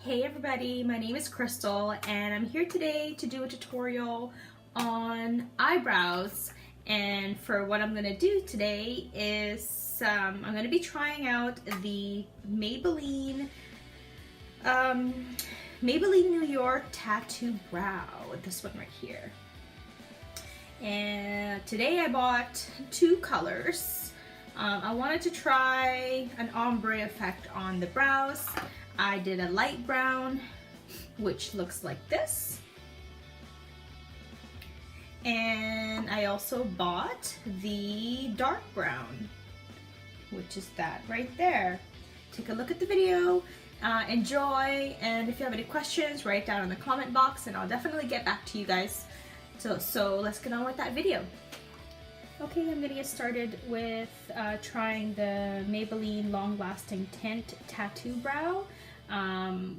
Hey everybody, my name is Crystal and I'm here today to do a tutorial on eyebrows. And for what I'm going to do today is I'm going to be trying out the Maybelline New York Tattoo Brow, this one right here. And today I bought two colors. I wanted to try an ombre effect on the brows. I did a light brown, which looks like this. And I also bought the dark brown, which is that right there. Take a look at the video, enjoy, and if you have any questions, write down in the comment box and I'll definitely get back to you guys. So let's get on with that video. Okay, I'm gonna get started with trying the Maybelline Long Lasting Tint Tattoo Brow.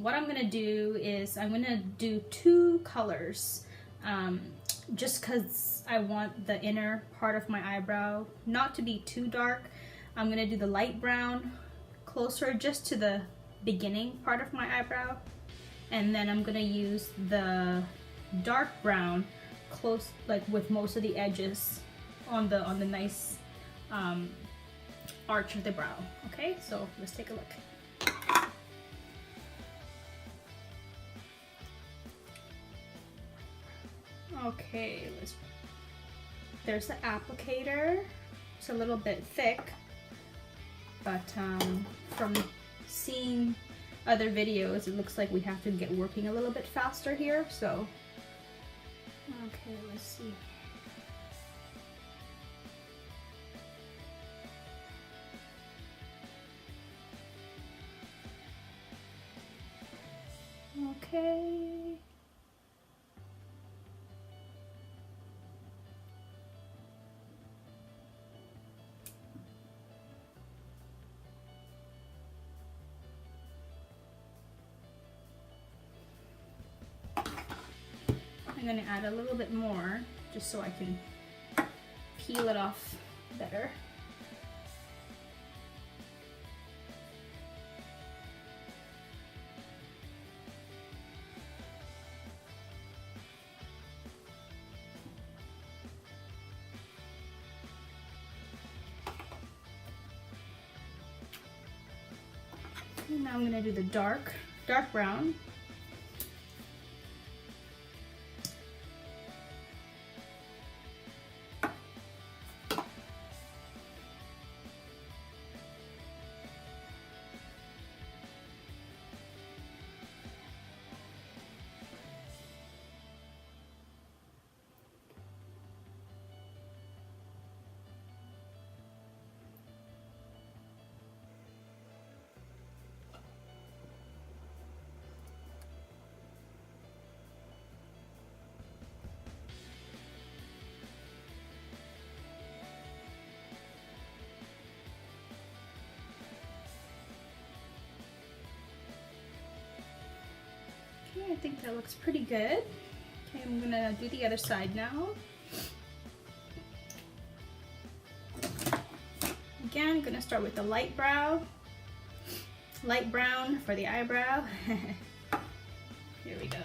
What I'm gonna do is I'm gonna do two colors just because I want the inner part of my eyebrow not to be too dark. I'm gonna do the light brown closer just to the beginning part of my eyebrow, and then I'm gonna use the dark brown close, like with most of the edges on the nice arch of the brow. Okay, so let's take a look. Okay, there's the applicator. It's a little bit thick, but from seeing other videos, it looks like we have to get working a little bit faster here, so. Okay, let's see. Okay. I'm going to add a little bit more just so I can peel it off better. And now I'm going to do the dark brown. I think that looks pretty good. Okay, I'm gonna do the other side now. Again, I'm gonna start with the light brown for the eyebrow. Here we go.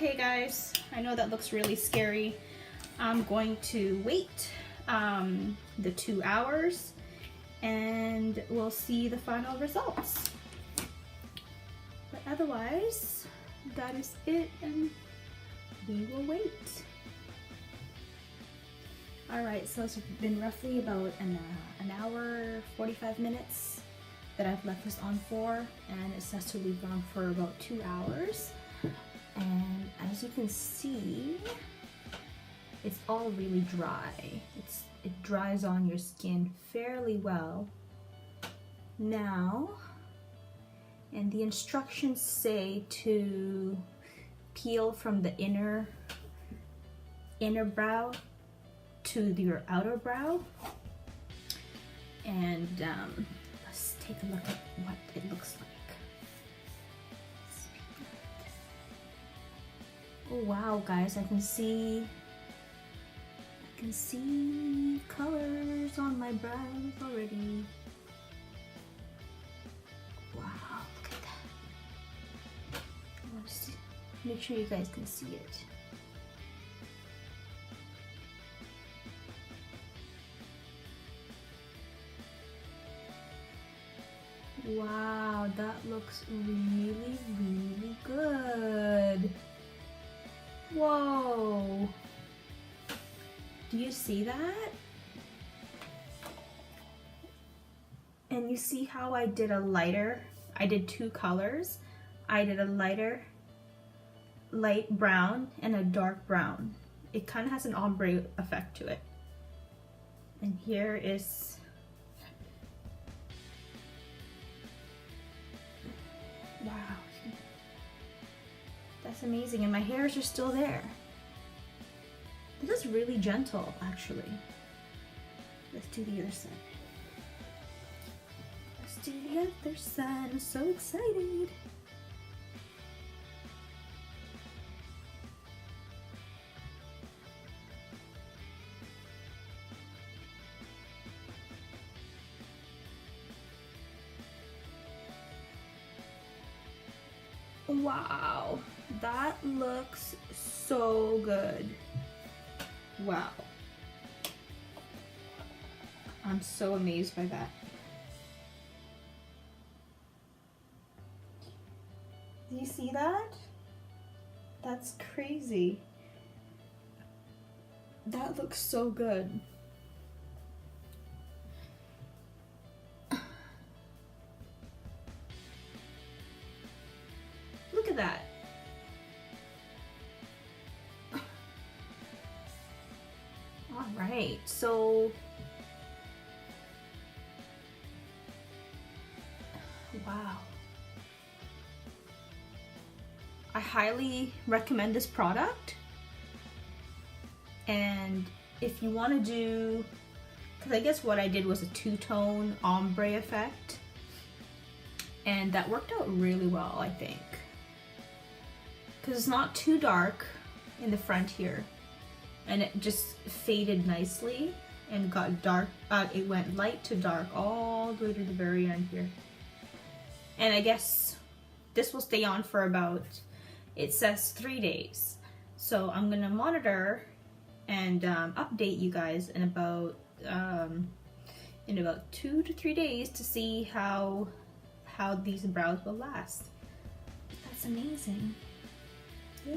Okay guys, I know that looks really scary. I'm going to wait the 2 hours and we'll see the final results. But otherwise, that is it and we will wait. Alright, so it's been roughly about an hour, 45 minutes that I've left this on for, and it says to leave it on for about 2 hours. And as you can see, it's all really dry. It dries on your skin fairly well. Now, and the instructions say to peel from the inner brow to your outer brow, and let's take a look at what it looks like. Oh wow guys, I can see colors on my brows already. Wow, look at that. Let's make sure you guys can see it. Wow, that looks really, really good. Whoa. Do you see that? And you see how I did a lighter? I did 2 colors. I did a lighter, light brown and a dark brown. It kind of has an ombre effect to it. And here is wow, that's amazing, and my hairs are still there. This is really gentle, actually. Let's do the other side. Let's do the other side. I'm so excited. Wow, that looks so good. Wow. I'm so amazed by that. Do you see that? That's crazy. That looks so good. Look at that. All right, so wow. I highly recommend this product. And if you want to do, because I guess what I did was a 2-tone ombre effect, and that worked out really well, I think. Because it's not too dark in the front here, and it just faded nicely and got dark. It went light to dark all the way to the very end here. And I guess this will stay on for about, it says 3 days. So I'm gonna monitor and update you guys in about 2 to 3 days to see how these brows will last. That's amazing. Yay.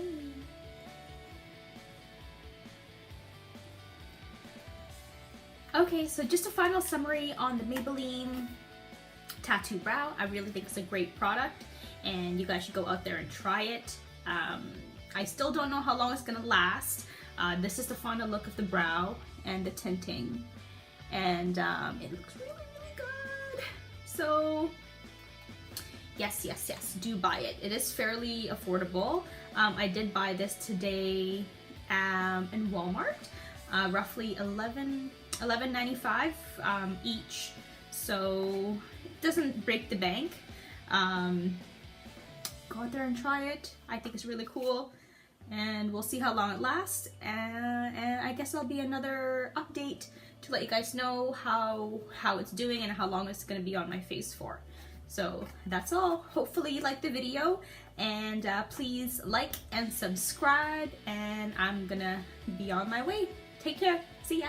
Okay, so just a final summary on the Maybelline Tattoo Brow. I really think it's a great product and you guys should go out there and try it. I still don't know how long it's gonna last. This is the final look of the brow and the tinting, and it looks really, really good. So yes, yes, yes, do buy it. It is fairly affordable. I did buy this today in Walmart, roughly $11.95 each, so it doesn't break the bank. Go out there and try it. I think it's really cool, and we'll see how long it lasts, and I guess there'll be another update to let you guys know how it's doing and how long it's going to be on my face for. So that's all. Hopefully you liked the video, and please like and subscribe, and I'm gonna be on my way. Take care. See ya.